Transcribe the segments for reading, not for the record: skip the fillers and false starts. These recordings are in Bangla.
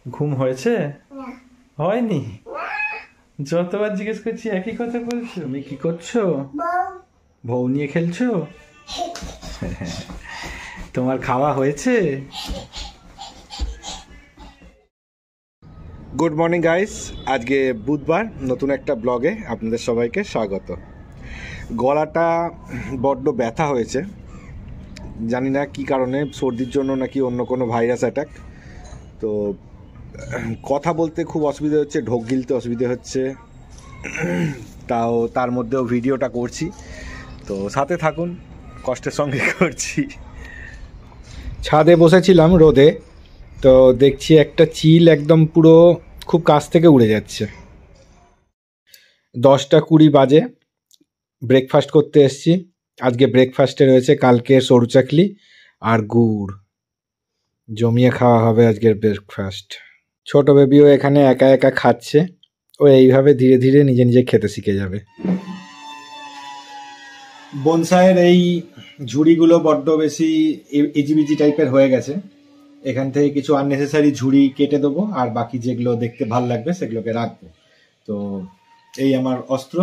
ঘুম হয়েছে? হয়নি? যতবার জিজ্ঞেস করছি একই কথা বলছো। তুমি কি করছো? বউ নিয়ে খেলছো? তোমার খাওয়া হয়েছে? গুড মর্নিং গাইস, আজকে বুধবার নতুন একটা ব্লগে আপনাদের সবাইকে স্বাগত। গলাটা বড্ড ব্যথা হয়েছে, জানি না কি কারণে, সর্দির জন্য নাকি অন্য কোনো ভাইরাস অ্যাটাক। তো কথা বলতে খুব অসুবিধা হচ্ছে, ঢোক গিলতে অসুবিধা হচ্ছে, তাও তার মধ্যেও ভিডিওটা করছি, তো সাথে থাকুন, কষ্টের সঙ্গে করছি। ছাদে বসেছিলাম রোদে, তো দেখছি একটা চিল একদম পুরো খুব কাছ থেকে উড়ে যাচ্ছে। 10:20 বাজে, ব্রেকফাস্ট করতে এসছি। আজকে ব্রেকফাস্টে রয়েছে কালকের সরু চাকলি আর গুড়, জমিয়ে খাওয়া হবে আজকের ব্রেকফাস্ট। ছোট বেবিও এখানে একা একা খাচ্ছে, ও এইভাবে ধীরে ধীরে নিজে নিজে খেতে শিখে যাবে। বনসাইয়ের এই ঝুড়িগুলো বড্ড বেশি ইজিবিজি টাইপের হয়ে গেছে, এখান থেকে কিছু আননেসেসারি ঝুড়ি কেটে দেবো, আর বাকি যেগুলো দেখতে ভাল লাগবে সেগুলোকে রাখবো। তো এই আমার অস্ত্র।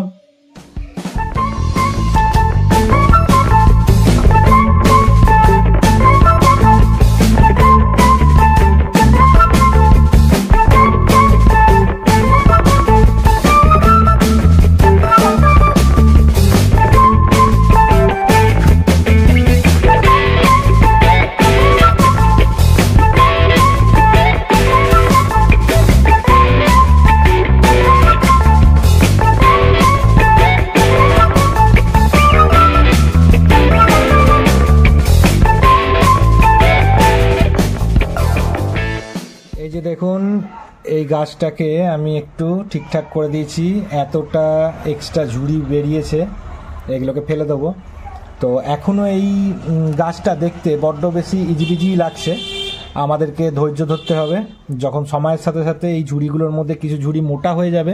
এই যে দেখুন, এই গাছটাকে আমি একটু ঠিকঠাক করে দিয়েছি, এতটা এক্সট্রা ঝুড়ি বেরিয়েছে, এগুলোকে ফেলে দেবো। তো এখনও এই গাছটা দেখতে বড্ড বেশি ইজিবিজি লাগছে, আমাদেরকে ধৈর্য ধরতে হবে। যখন সময়ের সাথে সাথে এই ঝুড়িগুলোর মধ্যে কিছু ঝুড়ি মোটা হয়ে যাবে,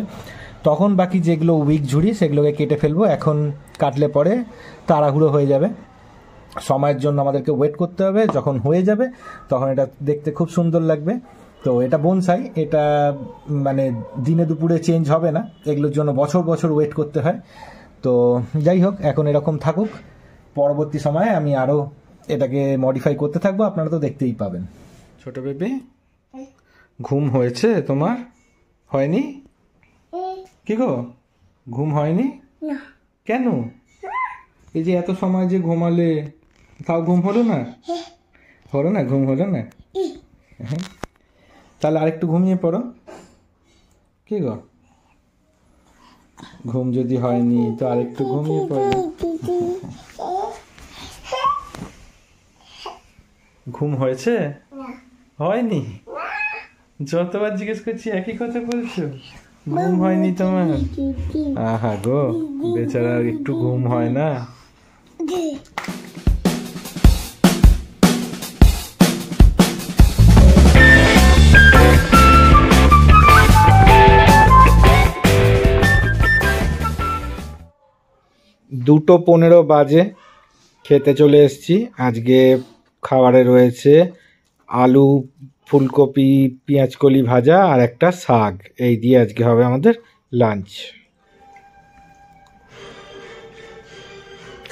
তখন বাকি যেগুলো উইক ঝুড়ি সেগুলোকে কেটে ফেলবো। এখন কাটলে পরে তাড়াহুড়ো হয়ে যাবে, সময়ের জন্য আমাদেরকে ওয়েট করতে হবে। যখন হয়ে যাবে তখন এটা দেখতে খুব সুন্দর লাগবে। তো এটা বনসাই, এটা মানে দিনে দুপুরে চেঞ্জ হবে না, এগুলোর জন্য বছর বছর ওয়েট করতে হয়। তো যাই হোক, এখন এরকম থাকুক, পরবর্তী সময়ে আমি আরও এটাকে মডিফাই করতে থাকবো, আপনারা তো দেখতেই পাবেন। ছোট বেবি, ঘুম হয়েছে তোমার? হয়নি? কি গো, ঘুম হয়নি? কেন? এই যে এত সময় যে ঘুমালে, তাও ঘুম হলো না? হলো না, ঘুম হলো না? হ্যাঁ, তাহলে আরেকটু ঘুমিয়ে পড়ো। কি গো, ঘুম যদি হয়নি তো আরেকটু ঘুমিয়ে পড়ো। ঘুম হয়েছে? হয়নি? যতবার জিজ্ঞেস করছি একই কথা বলছো। ঘুম হয়নি তোমার? আহা গো, বেচারা একটু ঘুম হয় না। দুটো 15 বাজে, খেতে চলে এসেছি। আজকে খাবারে রয়েছে আলু, ফুলকপি, পেঁয়াজকলি ভাজা আর একটা শাক। এই দিয়ে আজকে হবে আমাদের লাঞ্চ।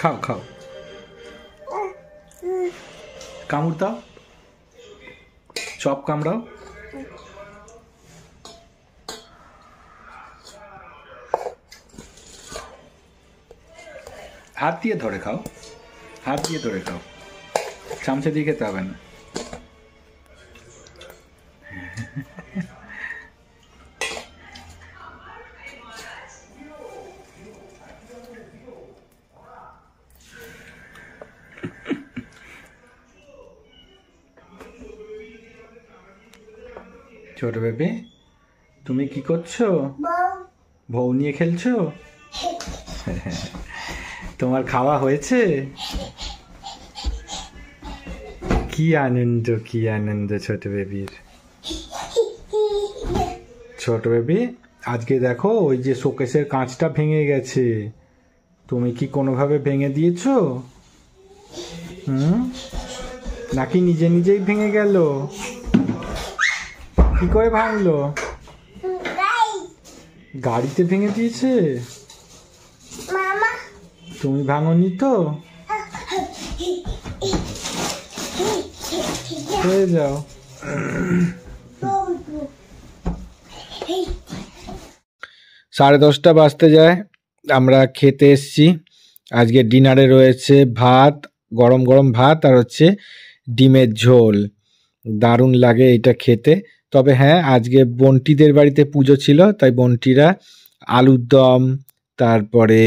খাও খাও, কামড় দাও, চপ কামড়াও। হাত দিয়ে ধরে খাও, হাত দিয়ে ধরে খাও, চামচে দিয়ে খেতে হবে না। ছোট বেবি, তুমি কি করছো? বউ নিয়ে খেলছো? তোমার খাওয়া হয়েছে? কি আনন্দ, কি আনন্দ ছোট বেবির। ছোট বেবি, আজকে দেখো ওই যে শোকেসের কাঁচটা ভেঙে গেছে, তুমি কি কোনোভাবে ভেঙে দিয়েছো? নাকি নিজে নিজেই ভেঙে গেল? কি করে ভাঙলো? গাড়িতে ভেঙে দিয়েছে? তুমি ভাঙনি তো? হয়ে যাও। 10:30 বাজতে যায়, আমরা খেতে এসছি। আজকে ডিনারে রয়েছে ভাত, গরম গরম ভাত, আর হচ্ছে ডিমের ঝোল। দারুণ লাগে এটা খেতে। তবে হ্যাঁ, আজকে বন্টিদের বাড়িতে পুজো ছিল, তাই বন্টিরা আলুর দম, তারপরে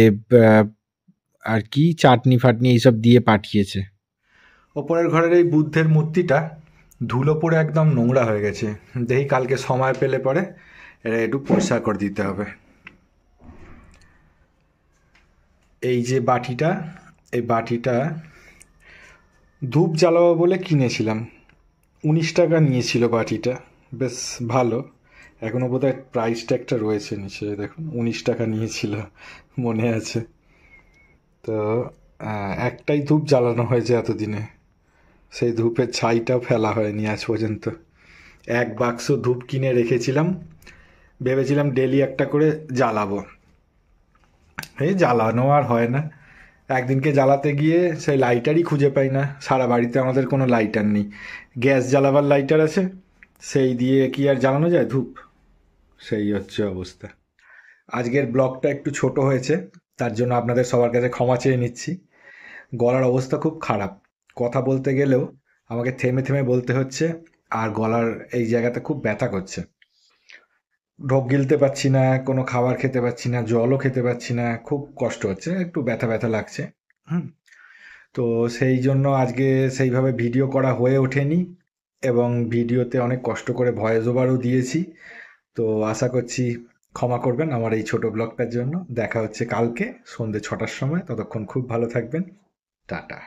আর কি চাটনি ফাটনি এইসব দিয়ে পাঠিয়েছে। ওপরের ঘরের এই বুদ্ধের মূর্তিটা ধুলো পড়ে একদম নোংরা হয়ে গেছে। দেখি কালকে সময় পেলে পরে এটা একটু পরিষ্কার করে দিতে হবে। এই যে বাটিটা, এই বাটিটা ধূপ জ্বালাবো বলে কিনেছিলাম। 19 টাকা নিয়েছিল বাটিটা, বেশ ভালো। এখনও বোধহয় প্রাইস ট্যাগটা রয়েছে নিচে, দেখুন 19 টাকা নিয়েছিল, মনে আছে। তো একটাই ধূপ জ্বালানো হয়েছে এতদিনে, সেই ধূপের ছাইটাও ফেলা হয়নি আজ পর্যন্ত। 1 বাক্স ধূপ কিনে রেখেছিলাম, ভেবেছিলাম ডেলি একটা করে জ্বালাবো। এই জ্বালানো আর হয় না। একদিনকে জ্বালাতে গিয়ে সেই লাইটারই খুঁজে পাই না। সারা বাড়িতে আমাদের কোনো লাইটার নেই, গ্যাস জ্বালাবার লাইটার আছে, সেই দিয়ে কি আর জ্বালানো যায় ধূপ? সেই হচ্ছে অবস্থা। আজকের ব্লগটা একটু ছোট হয়েছে, তার জন্য আপনাদের সবার কাছে ক্ষমা চেয়ে নিচ্ছি। গলার অবস্থা খুব খারাপ, কথা বলতে গেলেও আমাকে থেমে থেমে বলতে হচ্ছে, আর গলার এই জায়গাতে খুব ব্যথা করছে। ঢোক গিলতে পারছি না, কোনো খাবার খেতে পারছি না, জলও খেতে পারছি না, খুব কষ্ট হচ্ছে, একটু ব্যথা ব্যথা লাগছে। তো সেই জন্য আজকে সেইভাবে ভিডিও করা হয়ে ওঠেনি, এবং ভিডিওতে অনেক কষ্ট করে ভয়েস ওভারও দিয়েছি। তো আশা করছি ক্ষমা করবেন আমার এই ছোট ব্লগটার জন্য। দেখা হচ্ছে কালকে সন্ধ্যে 6টার সময়। ততক্ষণ খুব ভালো থাকবেন। টাটা।